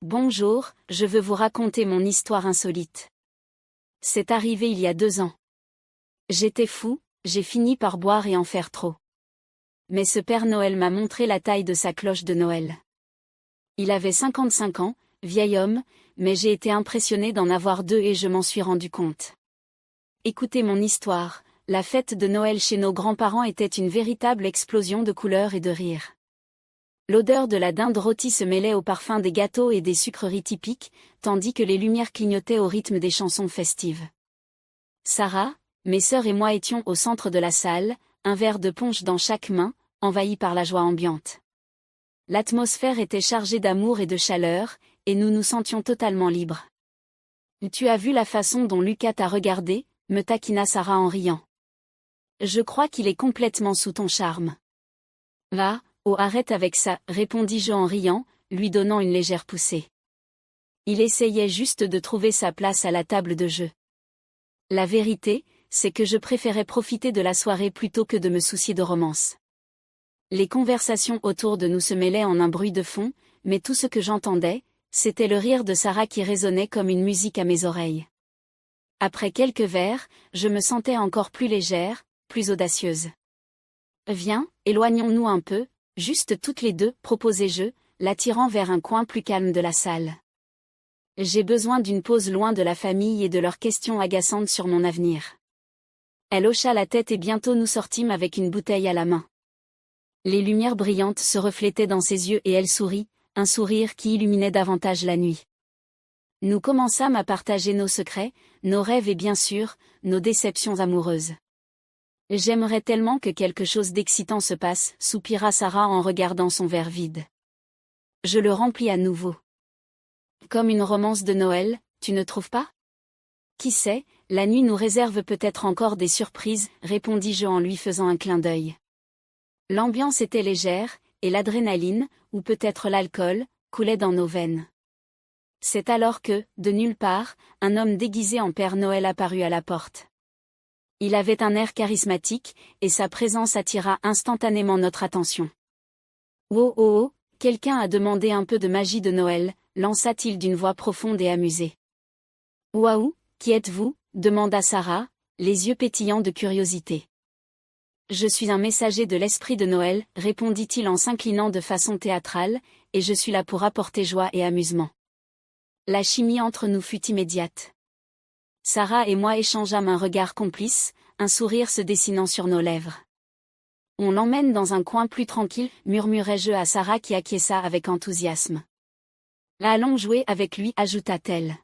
Bonjour, je veux vous raconter mon histoire insolite. C'est arrivé il y a 2 ans. J'étais fou, j'ai fini par boire et en faire trop. Mais ce Père Noël m'a montré la taille de sa cloche de Noël. Il avait 55 ans, vieil homme, mais j'ai été impressionné d'en avoir 2 et je m'en suis rendu compte. Écoutez mon histoire, la fête de Noël chez nos grands-parents était une véritable explosion de couleurs et de rires. L'odeur de la dinde rôtie se mêlait au parfum des gâteaux et des sucreries typiques, tandis que les lumières clignotaient au rythme des chansons festives. Sarah, mes sœurs et moi étions au centre de la salle, un verre de punch dans chaque main, envahis par la joie ambiante. L'atmosphère était chargée d'amour et de chaleur, et nous nous sentions totalement libres. « Tu as vu la façon dont Lucas t'a regardé ?» me taquina Sarah en riant. « Je crois qu'il est complètement sous ton charme. »« Va, oh arrête avec ça » répondis-je en riant, lui donnant une légère poussée. Il essayait juste de trouver sa place à la table de jeu. La vérité, c'est que je préférais profiter de la soirée plutôt que de me soucier de romance. Les conversations autour de nous se mêlaient en un bruit de fond, mais tout ce que j'entendais, c'était le rire de Sarah qui résonnait comme une musique à mes oreilles. Après quelques verres, je me sentais encore plus légère, plus audacieuse. « Viens, éloignons-nous un peu, juste toutes les deux » proposai-je, l'attirant vers un coin plus calme de la salle. J'ai besoin d'une pause loin de la famille et de leurs questions agaçantes sur mon avenir. Elle hocha la tête et bientôt nous sortîmes avec une bouteille à la main. Les lumières brillantes se reflétaient dans ses yeux et elle sourit, un sourire qui illuminait davantage la nuit. Nous commençâmes à partager nos secrets, nos rêves et bien sûr, nos déceptions amoureuses. « J'aimerais tellement que quelque chose d'excitant se passe » soupira Sarah en regardant son verre vide. Je le remplis à nouveau. « Comme une romance de Noël, tu ne trouves pas ? Qui sait, la nuit nous réserve peut-être encore des surprises » répondis-je en lui faisant un clin d'œil. L'ambiance était légère, et l'adrénaline, ou peut-être l'alcool, coulait dans nos veines. C'est alors que, de nulle part, un homme déguisé en Père Noël apparut à la porte. Il avait un air charismatique, et sa présence attira instantanément notre attention. « Oh oh oh, quelqu'un a demandé un peu de magie de Noël » lança-t-il d'une voix profonde et amusée. « Waouh, qui êtes-vous » demanda Sarah, les yeux pétillants de curiosité. « Je suis un messager de l'esprit de Noël » répondit-il en s'inclinant de façon théâtrale, « et je suis là pour apporter joie et amusement. » La chimie entre nous fut immédiate. Sarah et moi échangeâmes un regard complice, un sourire se dessinant sur nos lèvres. « On l'emmène dans un coin plus tranquille » murmurai-je à Sarah qui acquiesça avec enthousiasme. « Allons jouer avec lui » ajouta-t-elle.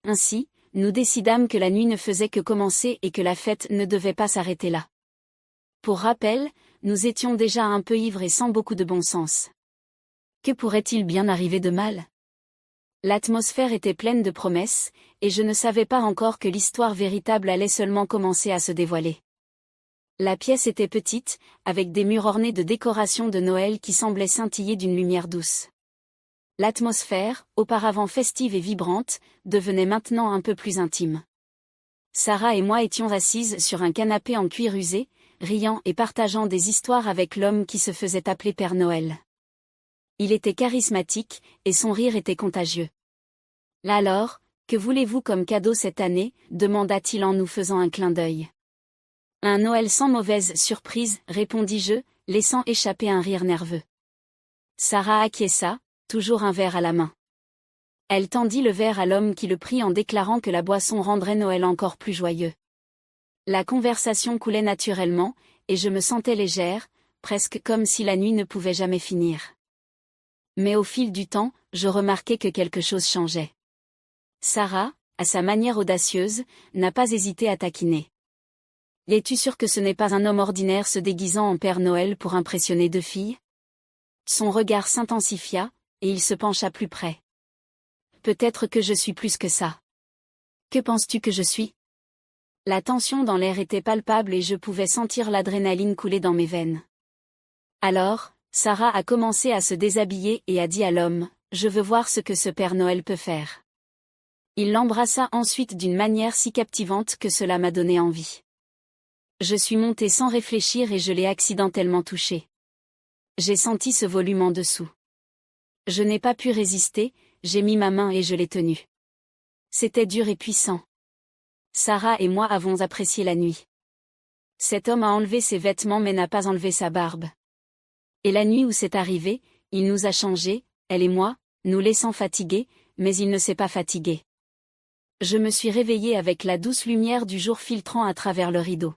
Ainsi, nous décidâmes que la nuit ne faisait que commencer et que la fête ne devait pas s'arrêter là. Pour rappel, nous étions déjà un peu ivres et sans beaucoup de bon sens. Que pourrait-il bien arriver de mal ? L'atmosphère était pleine de promesses, et je ne savais pas encore que l'histoire véritable allait seulement commencer à se dévoiler. La pièce était petite, avec des murs ornés de décorations de Noël qui semblaient scintiller d'une lumière douce. L'atmosphère, auparavant festive et vibrante, devenait maintenant un peu plus intime. Sarah et moi étions assises sur un canapé en cuir usé, riant et partageant des histoires avec l'homme qui se faisait appeler Père Noël. Il était charismatique, et son rire était contagieux. « Alors, que voulez-vous comme cadeau cette année » demanda-t-il en nous faisant un clin d'œil. « Un Noël sans mauvaise surprise » répondis-je, laissant échapper un rire nerveux. Sarah acquiesça, toujours un verre à la main. Elle tendit le verre à l'homme qui le prit en déclarant que la boisson rendrait Noël encore plus joyeux. La conversation coulait naturellement, et je me sentais légère, presque comme si la nuit ne pouvait jamais finir. Mais au fil du temps, je remarquai que quelque chose changeait. Sarah, à sa manière audacieuse, n'a pas hésité à taquiner. « Es-tu sûr que ce n'est pas un homme ordinaire se déguisant en Père Noël pour impressionner 2 filles ?» Son regard s'intensifia, et il se pencha plus près. « Peut-être que je suis plus que ça. Que penses-tu que je suis ?» La tension dans l'air était palpable et je pouvais sentir l'adrénaline couler dans mes veines. Alors, Sarah a commencé à se déshabiller et a dit à l'homme, « Je veux voir ce que ce Père Noël peut faire. » Il l'embrassa ensuite d'une manière si captivante que cela m'a donné envie. Je suis montée sans réfléchir et je l'ai accidentellement touché. J'ai senti ce volume en dessous. Je n'ai pas pu résister, j'ai mis ma main et je l'ai tenue. C'était dur et puissant. Sarah et moi avons apprécié la nuit. Cet homme a enlevé ses vêtements mais n'a pas enlevé sa barbe. Et la nuit où c'est arrivé, il nous a changés, elle et moi, nous laissant fatigués, mais il ne s'est pas fatigué. Je me suis réveillée avec la douce lumière du jour filtrant à travers le rideau.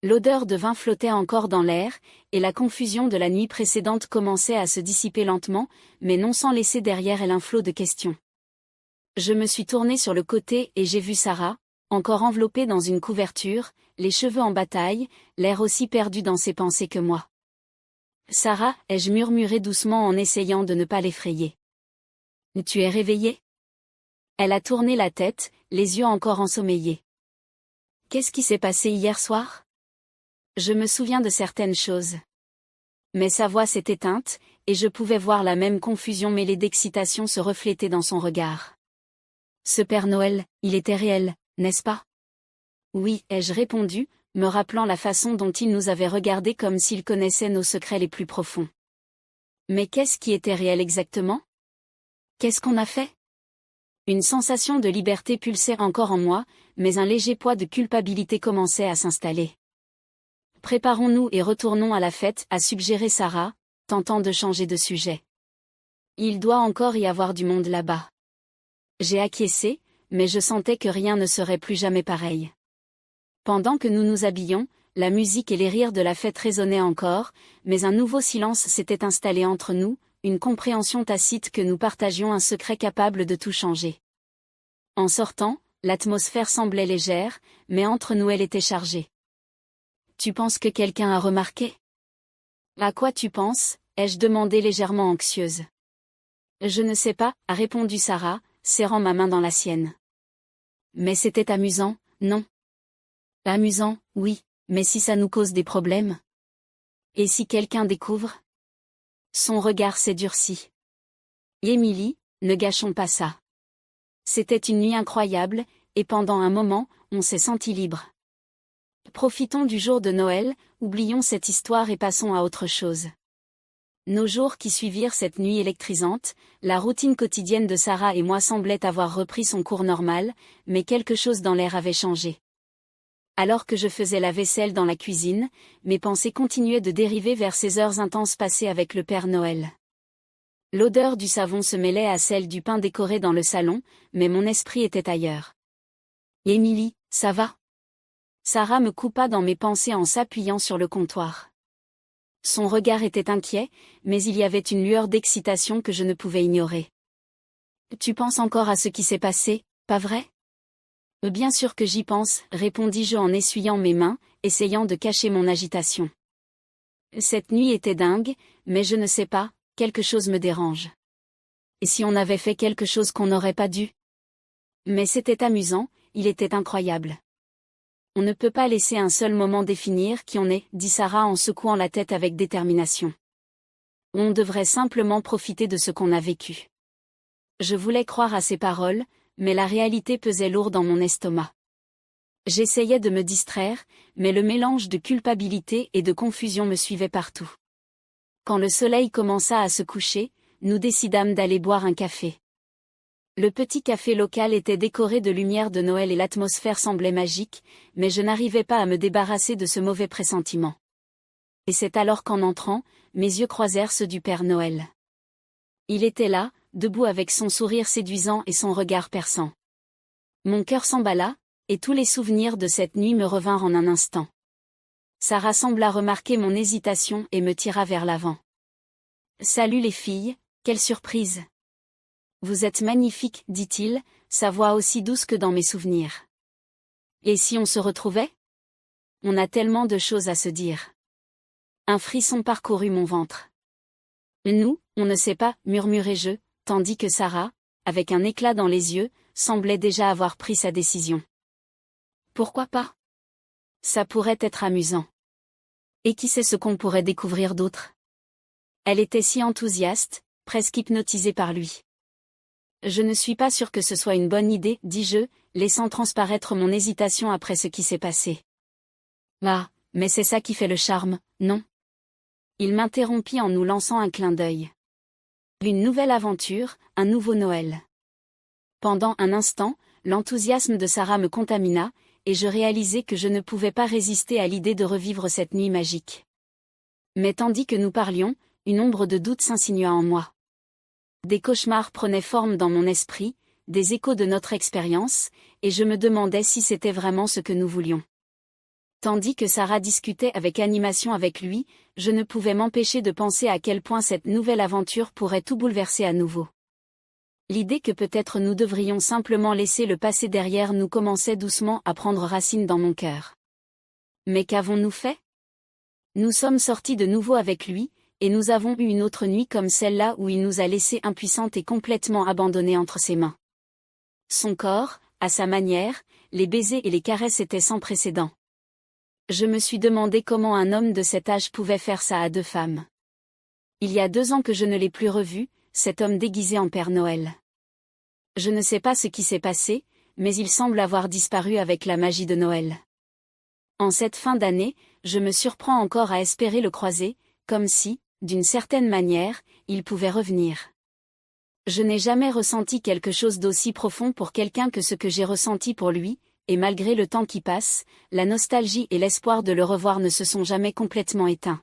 L'odeur de vin flottait encore dans l'air, et la confusion de la nuit précédente commençait à se dissiper lentement, mais non sans laisser derrière elle un flot de questions. Je me suis tournée sur le côté et j'ai vu Sarah, encore enveloppée dans une couverture, les cheveux en bataille, l'air aussi perdu dans ses pensées que moi. Sarah, ai-je murmuré doucement en essayant de ne pas l'effrayer. Tu es réveillée? Elle a tourné la tête, les yeux encore ensommeillés. Qu'est-ce qui s'est passé hier soir? Je me souviens de certaines choses. Mais sa voix s'est éteinte, et je pouvais voir la même confusion mêlée d'excitation se refléter dans son regard. Ce Père Noël, il était réel, n'est-ce pas? Oui, ai-je répondu, me rappelant la façon dont il nous avait regardés comme s'il connaissait nos secrets les plus profonds. Mais qu'est-ce qui était réel exactement? Qu'est-ce qu'on a fait? Une sensation de liberté pulsait encore en moi, mais un léger poids de culpabilité commençait à s'installer. Préparons-nous et retournons à la fête, a suggéré Sarah, tentant de changer de sujet. Il doit encore y avoir du monde là-bas. J'ai acquiescé, mais je sentais que rien ne serait plus jamais pareil. Pendant que nous nous habillions, la musique et les rires de la fête résonnaient encore, mais un nouveau silence s'était installé entre nous, une compréhension tacite que nous partagions un secret capable de tout changer. En sortant, l'atmosphère semblait légère, mais entre nous elle était chargée. Tu penses que quelqu'un a remarqué? À quoi tu penses? Ai-je demandé légèrement anxieuse. Je ne sais pas, a répondu Sarah, serrant ma main dans la sienne. Mais c'était amusant, non? Amusant, oui, mais si ça nous cause des problèmes? Et si quelqu'un découvre? Son regard s'est durci. Émilie, ne gâchons pas ça. C'était une nuit incroyable, et pendant un moment, on s'est senti libre. Profitons du jour de Noël, oublions cette histoire et passons à autre chose. Nos jours qui suivirent cette nuit électrisante, la routine quotidienne de Sarah et moi semblait avoir repris son cours normal, mais quelque chose dans l'air avait changé. Alors que je faisais la vaisselle dans la cuisine, mes pensées continuaient de dériver vers ces heures intenses passées avec le Père Noël. L'odeur du savon se mêlait à celle du pain décoré dans le salon, mais mon esprit était ailleurs. Émilie, ça va? Sarah me coupa dans mes pensées en s'appuyant sur le comptoir. Son regard était inquiet, mais il y avait une lueur d'excitation que je ne pouvais ignorer. Tu penses encore à ce qui s'est passé, pas vrai? Bien sûr que j'y pense, répondis-je en essuyant mes mains, essayant de cacher mon agitation. Cette nuit était dingue, mais je ne sais pas, quelque chose me dérange. Et si on avait fait quelque chose qu'on n'aurait pas dû? Mais c'était amusant, il était incroyable. On ne peut pas laisser un seul moment définir qui on est, dit Sarah en secouant la tête avec détermination. On devrait simplement profiter de ce qu'on a vécu. Je voulais croire à ces paroles, mais la réalité pesait lourd dans mon estomac. J'essayais de me distraire, mais le mélange de culpabilité et de confusion me suivait partout. Quand le soleil commença à se coucher, nous décidâmes d'aller boire un café. Le petit café local était décoré de lumière de Noël et l'atmosphère semblait magique, mais je n'arrivais pas à me débarrasser de ce mauvais pressentiment. Et c'est alors qu'en entrant, mes yeux croisèrent ceux du Père Noël. Il était là, debout avec son sourire séduisant et son regard perçant. Mon cœur s'emballa, et tous les souvenirs de cette nuit me revinrent en un instant. Sarah sembla remarquer mon hésitation et me tira vers l'avant. « Salut les filles, quelle surprise! Vous êtes magnifiques, dit-il, sa voix aussi douce que dans mes souvenirs. Et si on se retrouvait? On a tellement de choses à se dire. » Un frisson parcourut mon ventre. « Nous, on ne sait pas, murmurai-je, tandis que Sarah, avec un éclat dans les yeux, semblait déjà avoir pris sa décision. Pourquoi pas? Ça pourrait être amusant. Et qui sait ce qu'on pourrait découvrir d'autre? Elle était si enthousiaste, presque hypnotisée par lui. Je ne suis pas sûre que ce soit une bonne idée, dis-je, laissant transparaître mon hésitation après ce qui s'est passé. Ah, mais c'est ça qui fait le charme, non? Il m'interrompit en nous lançant un clin d'œil. Une nouvelle aventure, un nouveau Noël. Pendant un instant, l'enthousiasme de Sarah me contamina, et je réalisai que je ne pouvais pas résister à l'idée de revivre cette nuit magique. Mais tandis que nous parlions, une ombre de doute s'insinua en moi. Des cauchemars prenaient forme dans mon esprit, des échos de notre expérience, et je me demandais si c'était vraiment ce que nous voulions. Tandis que Sarah discutait avec animation avec lui, je ne pouvais m'empêcher de penser à quel point cette nouvelle aventure pourrait tout bouleverser à nouveau. L'idée que peut-être nous devrions simplement laisser le passé derrière nous commençait doucement à prendre racine dans mon cœur. Mais qu'avons-nous fait? Nous sommes sortis de nouveau avec lui, et nous avons eu une autre nuit comme celle-là où il nous a laissés impuissantes et complètement abandonnés entre ses mains. Son corps, à sa manière, les baisers et les caresses étaient sans précédent. Je me suis demandé comment un homme de cet âge pouvait faire ça à deux femmes. Il y a 2 ans que je ne l'ai plus revu, cet homme déguisé en Père Noël. Je ne sais pas ce qui s'est passé, mais il semble avoir disparu avec la magie de Noël. En cette fin d'année, je me surprends encore à espérer le croiser, comme si, d'une certaine manière, il pouvait revenir. Je n'ai jamais ressenti quelque chose d'aussi profond pour quelqu'un que ce que j'ai ressenti pour lui, et malgré le temps qui passe, la nostalgie et l'espoir de le revoir ne se sont jamais complètement éteints.